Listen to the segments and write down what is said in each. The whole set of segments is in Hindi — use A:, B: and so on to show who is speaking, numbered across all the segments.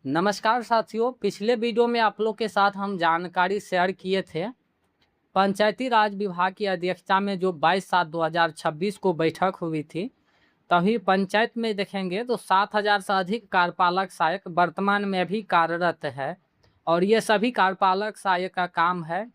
A: नमस्कार साथियों, पिछले वीडियो में आप लोग के साथ हम जानकारी शेयर किए थे। पंचायती राज विभाग की अध्यक्षता में जो 22/7/2026 को बैठक हुई थी, तभी पंचायत में देखेंगे तो 7,000 से अधिक कार्यपालक सहायक वर्तमान में भी कार्यरत है। और ये सभी कार्यपालक सहायक का काम है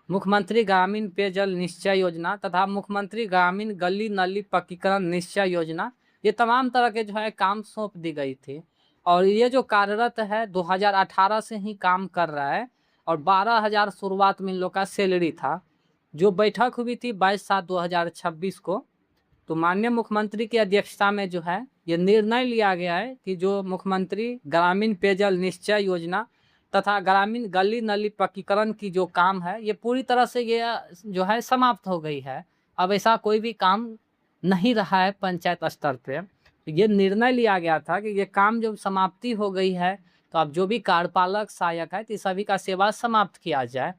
A: मुख्यमंत्री ग्रामीण पेयजल निश्चय योजना तथा मुख्यमंत्री ग्रामीण गली नली पक्कीकरण निश्चय योजना। ये तमाम तरह के जो है काम सौंप दी गई थी। और ये जो कार्यरत है 2018 से ही काम कर रहा है और 12,000 शुरुआत में इन लोग का सैलरी था। जो बैठक हुई थी 22/7/2026 को, तो माननीय मुख्यमंत्री की अध्यक्षता में जो है ये निर्णय लिया गया है कि जो मुख्यमंत्री ग्रामीण पेयजल निश्चय योजना तथा ग्रामीण गली नली पक्कीकरण की जो काम है ये पूरी तरह से ये जो है समाप्त हो गई है। अब ऐसा कोई भी काम नहीं रहा है पंचायत स्तर पे। ये निर्णय लिया गया था कि ये काम जब समाप्ति हो गई है तो अब जो भी कार्यपालक सहायक है तो सभी का सेवा समाप्त किया जाए।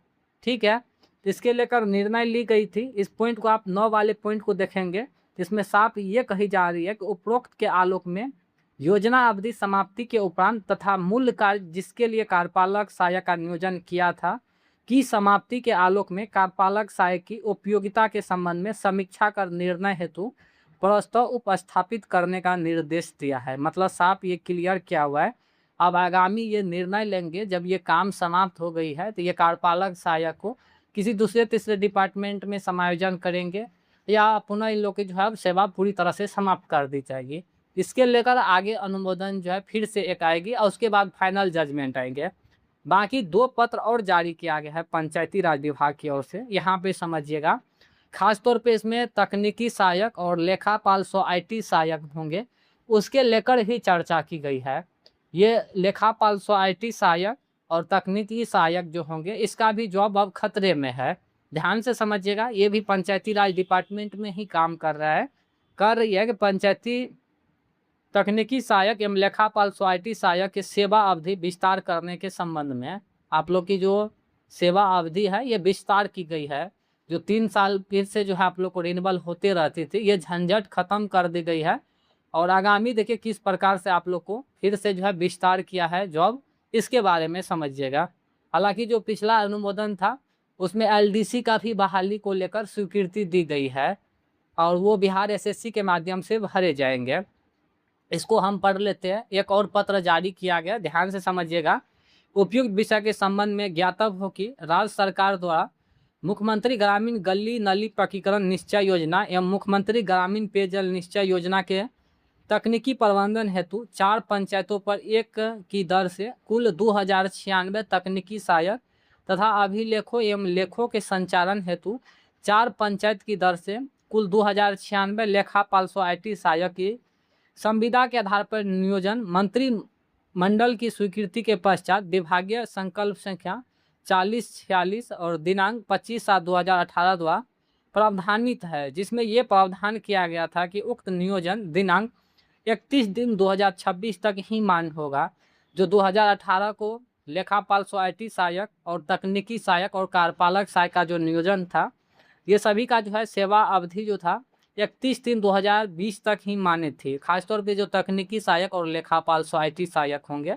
A: ठीक है, तो इसके लेकर निर्णय ली गई थी। इस पॉइंट को आप 9 वाले पॉइंट को देखेंगे, इसमें साफ ये कही जा रही है कि उपरोक्त के आलोक में योजना अवधि समाप्ति के उपरांत तथा मूल कार्य जिसके लिए कार्यपालक सहायक का नियोजन किया था की समाप्ति के आलोक में कार्यपालक सहायक की उपयोगिता के संबंध में समीक्षा कर निर्णय हेतु प्रस्ताव उपस्थापित करने का निर्देश दिया है। मतलब साफ ये क्लियर किया हुआ है। अब आगामी ये निर्णय लेंगे जब ये काम समाप्त हो गई है तो ये कार्यपालक सहायक को किसी दूसरे तीसरे डिपार्टमेंट में समायोजन करेंगे या पुनः इन लोग की जो है सेवा पूरी तरह से समाप्त कर दी जाएगी। इसके लेकर आगे अनुमोदन जो है फिर से एक आएगी और उसके बाद फाइनल जजमेंट आएंगे। बाकी 2 पत्र और जारी किया गया है पंचायती राज विभाग की ओर से, यहाँ पे समझिएगा। खासतौर पे इसमें तकनीकी सहायक और लेखापाल IT सहायक होंगे, उसके लेकर ही चर्चा की गई है। ये लेखापाल IT सहायक और तकनीकी सहायक जो होंगे इसका भी जॉब अब खतरे में है। ध्यान से समझिएगा, ये भी पंचायती राज डिपार्टमेंट में ही काम कर रहा है। कर रही है कि पंचायती तकनीकी सहायक एवं लेखापाल IT सहायक की सेवा अवधि विस्तार करने के संबंध में आप लोग की जो सेवा अवधि है ये विस्तार की गई है। जो 3 साल फिर से जो है आप लोग को रिन्यूअल होते रहती थी, ये झंझट खत्म कर दी गई है। और आगामी देखिए किस प्रकार से आप लोग को फिर से जो है विस्तार किया है जॉब, इसके बारे में समझिएगा। हालांकि जो पिछला अनुमोदन था उसमें LDC का भी बहाली को लेकर स्वीकृति दी गई है और वो बिहार SSC के माध्यम से भरे जाएंगे। इसको हम पढ़ लेते हैं। एक और पत्र जारी किया गया, ध्यान से समझिएगा। उपयुक्त विषय के संबंध में ज्ञातव्य हो कि राज्य सरकार द्वारा मुख्यमंत्री ग्रामीण गली नली पक्कीकरण निश्चय योजना एवं मुख्यमंत्री ग्रामीण पेयजल निश्चय योजना के तकनीकी प्रबंधन हेतु 4 पंचायतों पर 1 की दर से कुल 2096 तकनीकी सहायक तथा अभिलेखों एवं लेखों के संचालन हेतु 4 पंचायत की दर से कुल 2096 लेखापाल IT सहायक की संविदा के आधार पर नियोजन मंत्रिमंडल की स्वीकृति के पश्चात विभागीय संकल्प संख्या 4046 और दिनांक 25/7/2018 द्वारा प्रावधानित है, जिसमें ये प्रावधान किया गया था कि उक्त नियोजन दिनांक 31 दिन 2026 तक ही मान्य होगा। जो 2018 को लेखापाल IT सहायक और तकनीकी सहायक और कार्यपालक सहायक का जो नियोजन था, ये सभी का जो है सेवा अवधि जो था 31 दिन 2020 तक ही मान्य थी। खासतौर पे जो तकनीकी सहायक और लेखापाल IT सहायक होंगे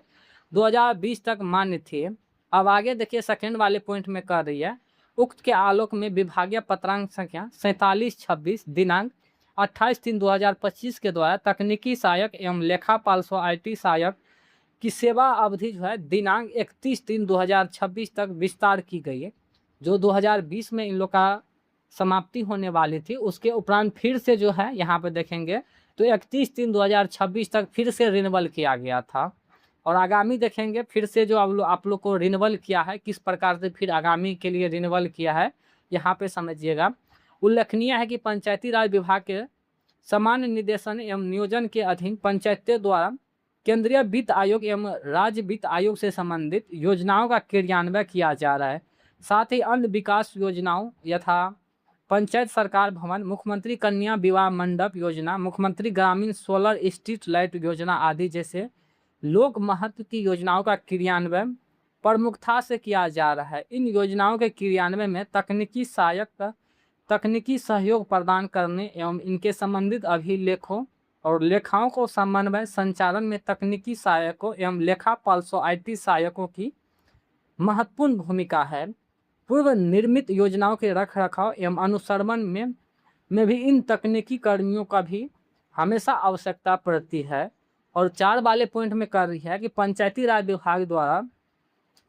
A: 2020 तक मान्य थे। अब आगे देखिए सेकंड वाले पॉइंट में कर रही है, उक्त के आलोक में विभागीय पत्रांक संख्या 4726 दिनांक 28 दिन 2025 के द्वारा तकनीकी सहायक एवं लेखापाल IT सहायक की सेवा अवधि जो है दिनांक 31 दिन 2026 तक विस्तार की गई है। जो 2020 में इन लोग का समाप्ति होने वाली थी, उसके उपरांत फिर से जो है यहाँ पे देखेंगे तो 31 दिन 2026 तक फिर से रिन्यूअल किया गया था। और आगामी देखेंगे फिर से जो आप लोग को रिन्यूअल किया है, किस प्रकार से फिर आगामी के लिए रिन्यूअल किया है यहाँ पे समझिएगा। उल्लेखनीय है कि पंचायती राज विभाग के सामान्य निर्देशन एवं नियोजन के अधीन पंचायतों द्वारा केंद्रीय वित्त आयोग एवं राज्य वित्त आयोग से संबंधित योजनाओं का क्रियान्वयन किया जा रहा है। साथ ही अन्य विकास योजनाओं यथा पंचायत सरकार भवन, मुख्यमंत्री कन्या विवाह मंडप योजना, मुख्यमंत्री ग्रामीण सोलर स्ट्रीट लाइट योजना आदि जैसे लोक महत्व की योजनाओं का क्रियान्वयन प्रमुखता से किया जा रहा है। इन योजनाओं के क्रियान्वयन में तकनीकी सहायक तकनीकी सहयोग प्रदान करने एवं इनके संबंधित अभिलेखों और लेखाओं को समन्वय संचालन में तकनीकी सहायकों एवं लेखापाल सोसाइटी सहायकों की महत्वपूर्ण भूमिका है। पूर्व निर्मित योजनाओं के रख रखाव एवं अनुश्रवण में भी इन तकनीकी कर्मियों का भी हमेशा आवश्यकता पड़ती है। और 4 वाले पॉइंट में कर रही है कि पंचायती राज विभाग द्वारा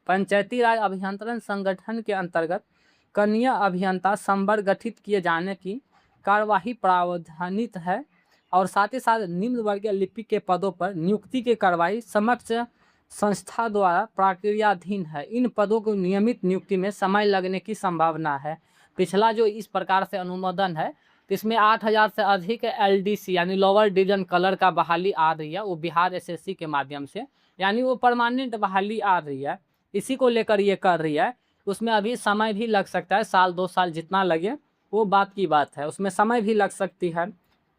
A: पंचायती राज अभियंत्रण संगठन के अंतर्गत कनीय अभियंता संवर्ग गठित किए जाने की कार्यवाही प्रावधानित है। और साथ ही साथ निम्न वर्गीय लिपिक के पदों पर नियुक्ति की कार्रवाई समक्ष संस्था द्वारा प्रक्रियाधीन है। इन पदों को नियमित नियुक्ति में समय लगने की संभावना है। पिछला जो इस प्रकार से अनुमोदन है इसमें 8000 से अधिक LDC यानी लोअर डिवीजन कलर का बहाली आ रही है, वो बिहार SSC के माध्यम से, यानी वो परमानेंट बहाली आ रही है, इसी को लेकर ये कर रही है। उसमें अभी समय भी लग सकता है, 1-2 साल जितना लगे वो बात की बात है, उसमें समय भी लग सकती है।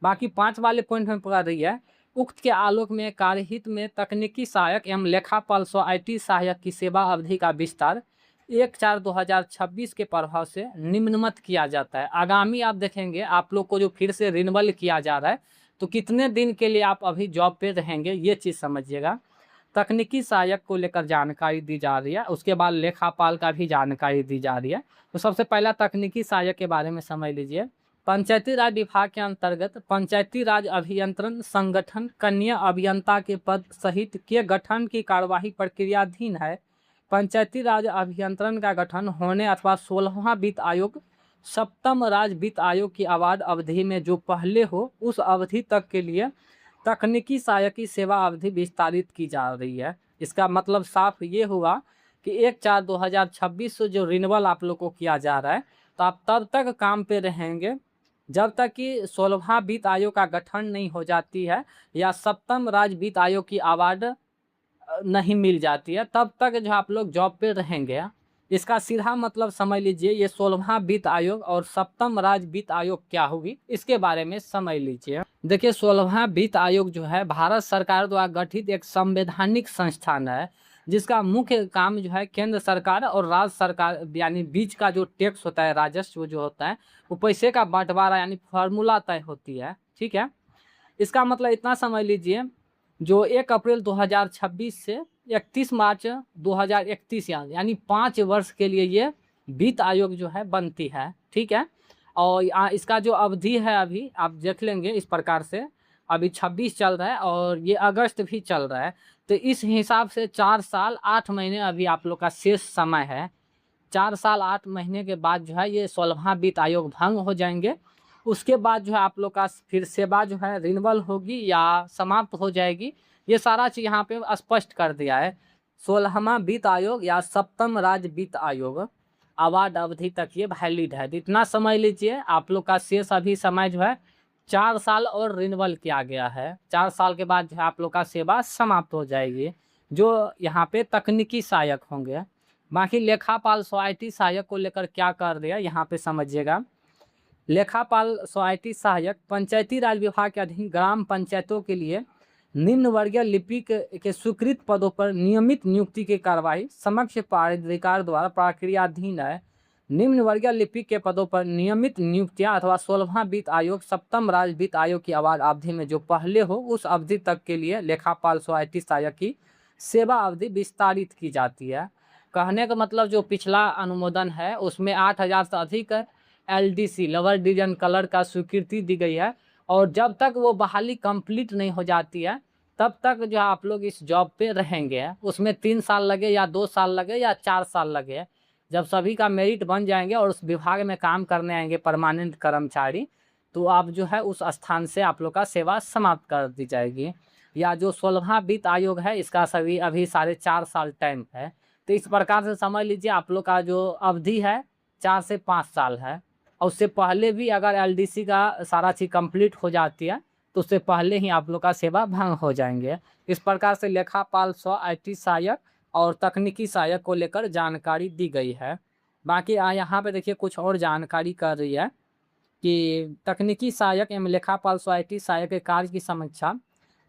A: बाकी 5 वाले पॉइंट में पढ़ रही है, उक्त के आलोक में कार्यहित में तकनीकी सहायक एवं लेखापाल सोसाइटी सहायक की सेवा अवधि का विस्तार 1/4/2026 के प्रभाव से निम्नमत किया जाता है। आगामी आप देखेंगे आप लोग को जो फिर से रिन्यूअल किया जा रहा है, तो कितने दिन के लिए आप अभी जॉब पे रहेंगे ये चीज़ समझिएगा। तकनीकी सहायक को लेकर जानकारी दी जा रही है, उसके बाद लेखापाल का भी जानकारी दी जा रही है। तो सबसे पहला तकनीकी सहायक के बारे में समझ लीजिए। पंचायती राज विभाग के अंतर्गत पंचायती राज अभियंत्रण संगठन कनीय अभियंता के पद सहित के गठन की कार्यवाही प्रक्रियाधीन है। पंचायती राज अभियंत्रण का गठन होने अथवा 16वां वित्त आयोग 7म राज्य वित्त आयोग की अवार्ड अवधि में जो पहले हो उस अवधि तक के लिए तकनीकी सहायक की सेवा अवधि विस्तारित की जा रही है। इसका मतलब साफ ये हुआ कि 1/4/2026 से जो रिन्यूअल आप लोग को किया जा रहा है, तो आप तब तक काम पे रहेंगे जब तक कि 16वां वित्त आयोग का गठन नहीं हो जाती है या 7म राज्य वित्त आयोग की अवार्ड नहीं मिल जाती है, तब तक जो आप लोग जॉब पे रहेंगे। इसका सीधा मतलब समझ लीजिए, ये 16वां वित्त आयोग और 7म राज्य वित्त आयोग क्या होगी इसके बारे में समझ लीजिए। देखिए 16वां वित्त आयोग जो है भारत सरकार द्वारा गठित एक संवैधानिक संस्थान है, जिसका मुख्य काम जो है केंद्र सरकार और राज्य सरकार यानी बीच का जो टैक्स होता है, राजस्व जो होता है, वो पैसे का बंटवारा यानी फार्मूला तय होती है। ठीक है, इसका मतलब इतना समझ लीजिए, जो 1 अप्रैल 2026 से 31 मार्च 2031 यानी 5 वर्ष के लिए ये वित्त आयोग जो है बनती है। ठीक है, और इसका जो अवधि है अभी आप देख लेंगे इस प्रकार से, अभी 26 चल रहा है और ये अगस्त भी चल रहा है, तो इस हिसाब से 4 साल 8 महीने अभी आप लोग का शेष समय है। 4 साल 8 महीने के बाद जो है ये 16वां वित्त आयोग भंग हो जाएंगे। उसके बाद जो है आप लोग का फिर सेवा जो है रिन्यूअल होगी या समाप्त हो जाएगी, ये सारा चीज़ यहाँ पे स्पष्ट कर दिया है। 16वां वित्त आयोग या 7म राज्य वित्त आयोग अवार्ड अवधि तक ये वैलिड है। इतना समझ लीजिए, आप लोग का शेष अभी समय जो है 4 साल और रिन्यूअल किया गया है। 4 साल के बाद जो है आप लोग का सेवा समाप्त हो जाएगी, जो यहाँ पे तकनीकी सहायक होंगे। बाकी लेखापाल सोसाइटी सहायक को लेकर क्या कर दिया यहाँ पे समझिएगा। लेखापाल सोसाइटी सहायक पंचायती राज विभाग के अधीन ग्राम पंचायतों के लिए निम्न वर्गीय लिपिक के स्वीकृत पदों पर नियमित नियुक्ति की कार्यवाही समक्ष प्राधिकार द्वारा प्रक्रियाधीन है। निम्न वर्गीय लिपिक के पदों पर नियमित नियुक्तियां अथवा 16वां वित्त आयोग 7म राज्य वित्त आयोग की अवार्ड अवधि में जो पहले हो उस अवधि तक के लिए लेखापाल सोसाइटी सहायक की सेवा अवधि विस्तारित की जाती है। कहने का मतलब जो पिछला अनुमोदन है उसमें 8000 से अधिक LDC लोअर डिवीजन कलर का स्वीकृति दी गई है, और जब तक वो बहाली कंप्लीट नहीं हो जाती है तब तक जो आप लोग इस जॉब पे रहेंगे। उसमें 3 साल लगे या 2 साल लगे या 4 साल लगे, जब सभी का मेरिट बन जाएंगे और उस विभाग में काम करने आएंगे परमानेंट कर्मचारी, तो आप जो है उस स्थान से आप लोग का सेवा समाप्त कर दी जाएगी। या जो 16वां वित्त आयोग है इसका सभी अभी 4.5 साल टाइम है, तो इस प्रकार से समझ लीजिए आप लोग का जो अवधि है 4 से 5 साल है। और उससे पहले भी अगर LDC का सारा चीज़ कंप्लीट हो जाती है तो उससे पहले ही आप लोग का सेवा भंग हो जाएंगे। इस प्रकार से लेखापाल सोसाइटी सहायक और तकनीकी सहायक को लेकर जानकारी दी गई है। बाकी यहाँ पे देखिए कुछ और जानकारी कर रही है कि तकनीकी सहायक एवं लेखापाल सोसाइटी सहायक के कार्य की समीक्षा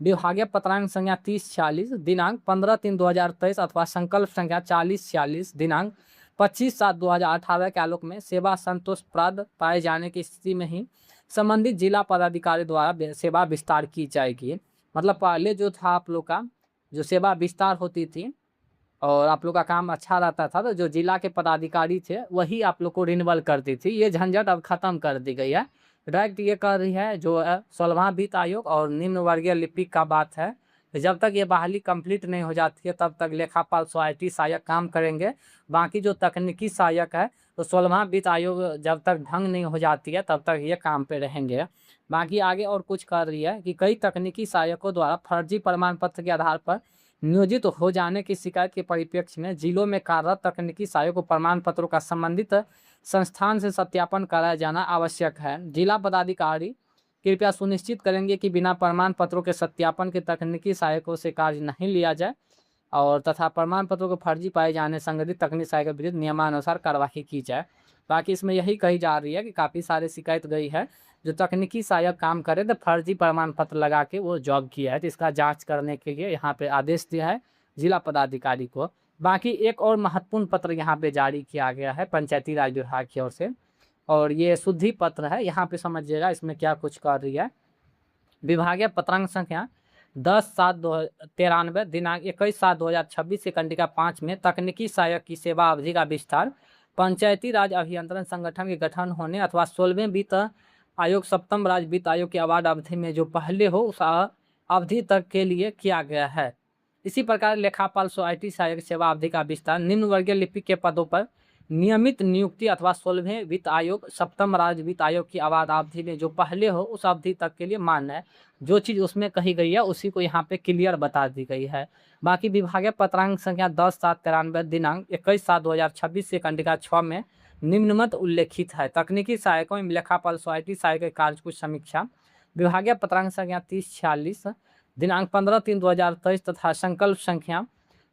A: विभागीय पत्रांक संख्या 3046 दिनांक 15/3/2023 अथवा संकल्प संख्या 4046 दिनांक 25/7/2018 के आलोक में सेवा संतोषप्रद पाए जाने की स्थिति में ही संबंधित जिला पदाधिकारी द्वारा सेवा विस्तार की जाएगी। मतलब पहले जो था आप लोग का जो सेवा विस्तार होती थी और आप लोग का काम अच्छा रहता था, तो जो जिला के पदाधिकारी थे वही आप लोग को रिन्यूअल करती थी। ये झंझट अब खत्म कर दी गई है। डायरेक्ट ये कर रही है जो 16वां वित्त आयोग और निम्न वर्गीय लिपिक का बात है। जब तक ये बहाली कंप्लीट नहीं हो जाती है तब तक लेखापाल सोसाइटी सहायक काम करेंगे। बाकी जो तकनीकी सहायक है तो 16वां वित्त आयोग जब तक ढंग नहीं हो जाती है तब तक ये काम पे रहेंगे। बाकी आगे और कुछ कर रही है कि कई तकनीकी सहायकों द्वारा फर्जी प्रमाण पत्र के आधार पर नियोजित हो जाने की शिकायत के परिप्रेक्ष्य में जिलों में कार्यरत तकनीकी सहायक को प्रमाण पत्रों का संबंधित संस्थान से सत्यापन कराया जाना आवश्यक है। जिला पदाधिकारी कृपया सुनिश्चित करेंगे कि बिना प्रमाण पत्रों के सत्यापन के तकनीकी सहायकों से कार्य नहीं लिया जाए और तथा प्रमाण पत्रों को फर्जी पाए जाने संबंधित तकनीकी सहायक के विरुद्ध नियमानुसार कार्रवाई की जाए। बाकी इसमें यही कही जा रही है कि काफ़ी सारे शिकायत गई है जो तकनीकी सहायक काम करे तो फर्जी प्रमाण पत्र लगा के वो जॉब किया है, तो इसका जांच करने के लिए यहाँ पे आदेश दिया है जिला पदाधिकारी को। बाकी एक और महत्वपूर्ण पत्र यहाँ पे जारी किया गया है पंचायती राज विभाग की ओर से और ये शुद्धि पत्र है। यहाँ पे समझिएगा इसमें क्या कुछ कर रही है। विभागीय पत्रांक संख्या 10/7/93 दिनांक 21/7/2026 से कंडिका 5 में तकनीकी सहायक की सेवा अवधि का विस्तार पंचायती राज अभियंत्रण संगठन के गठन होने अथवा 16वें वित्त आयोग 7म राज्य वित्त आयोग की अवार्ड अवधि में जो पहले हो उस अवधि तक के लिए किया गया है। इसी प्रकार लेखापाल सोसाइटी सहायक सेवा अवधि का विस्तार निम्न वर्गीय लिपिक के पदों पर नियमित नियुक्ति अथवा 16वें वित्त आयोग 7म राज्य वित्त आयोग की अवार्ड अवधि में जो पहले हो उस अवधि तक के लिए मान्य है। जो चीज़ उसमें कही गई है उसी को यहाँ पे क्लियर बता दी गई है। बाकी विभागीय पत्रांक संख्या 10/7/93 दिनांक 21/7/2026 से कंडिका 6 में निम्नमत उल्लेखित है। तकनीकी सहायकों एवं लेखापाल सोसाइटी सहायक के कार्य की समीक्षा विभागीय पत्रांक संख्या 3046 दिनांक 15/3/2023 तथा संकल्प संख्या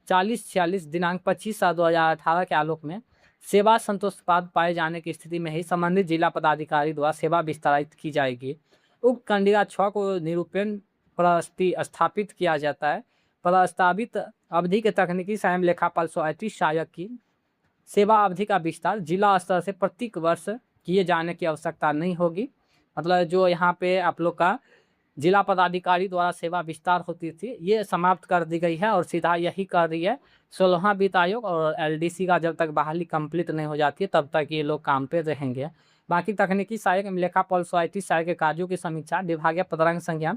A: 4046 दिनांक 25/7/2018 के आलोक में सेवा संतोषपाद पाए जाने की स्थिति में ही संबंधित जिला पदाधिकारी द्वारा सेवा विस्तारित की जाएगी। उक्त कंडिका 6 को निरूपण स्थापित किया जाता है। प्रस्तावित अवधि के तकनीकी सहायक लेखापाल सोसाइटी सहायक की सेवा अवधि का विस्तार जिला स्तर से प्रत्येक वर्ष किए जाने की आवश्यकता नहीं होगी। मतलब जो यहाँ पे आप लोग का जिला पदाधिकारी द्वारा सेवा विस्तार होती थी ये समाप्त कर दी गई है और सीधा यही कर रही है 16वां वित्त आयोग और एलडीसी का जब तक बहाली कंप्लीट नहीं हो जाती है तब तक ये लोग काम पे रहेंगे। बाकी तकनीकी सहायक एवं लेखापाल सोसाइटी सहायक के कार्यों की समीक्षा विभागीय पत्रांक संख्या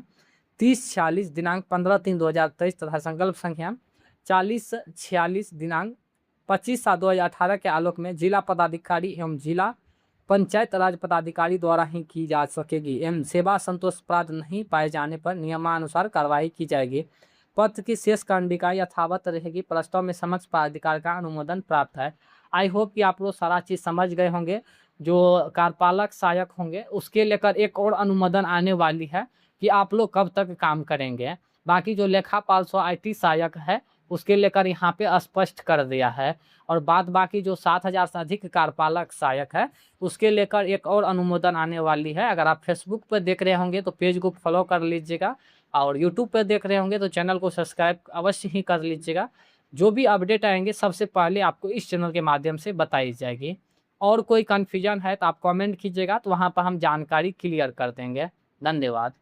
A: 3046 दिनांक 15/3/2023 तथा संकल्प संख्या 4046 दिनांक 25/7/2018 के आलोक में जिला पदाधिकारी एवं जिला पंचायत राज पदाधिकारी द्वारा ही की जा सकेगी एवं सेवा संतोषप्रद नहीं पाए जाने पर नियमानुसार कार्रवाई की जाएगी। पत्र की शेष कंडिका यथावत रहेगी। प्रस्ताव में समस्त पदाधिकारी का अनुमोदन प्राप्त है। आई होप कि आप लोग सारा चीज़ समझ गए होंगे। जो कार्यपालक सहायक होंगे उसके लेकर एक और अनुमोदन आने वाली है कि आप लोग कब तक काम करेंगे। बाकी जो लेखापाल सोसाइटी सहायक है उसके लेकर यहाँ पे स्पष्ट कर दिया है और बाद बाकी जो 7000 से अधिक कार्यपालक सहायक है उसके लेकर एक और अनुमोदन आने वाली है। अगर आप फेसबुक पर देख रहे होंगे तो पेज को फॉलो कर लीजिएगा और यूट्यूब पर देख रहे होंगे तो चैनल को सब्सक्राइब अवश्य ही कर लीजिएगा। जो भी अपडेट आएंगे सबसे पहले आपको इस चैनल के माध्यम से बताई जाएगी। और कोई कन्फ्यूजन है तो आप कमेंट कीजिएगा तो वहाँ पर हम जानकारी क्लियर कर देंगे। धन्यवाद।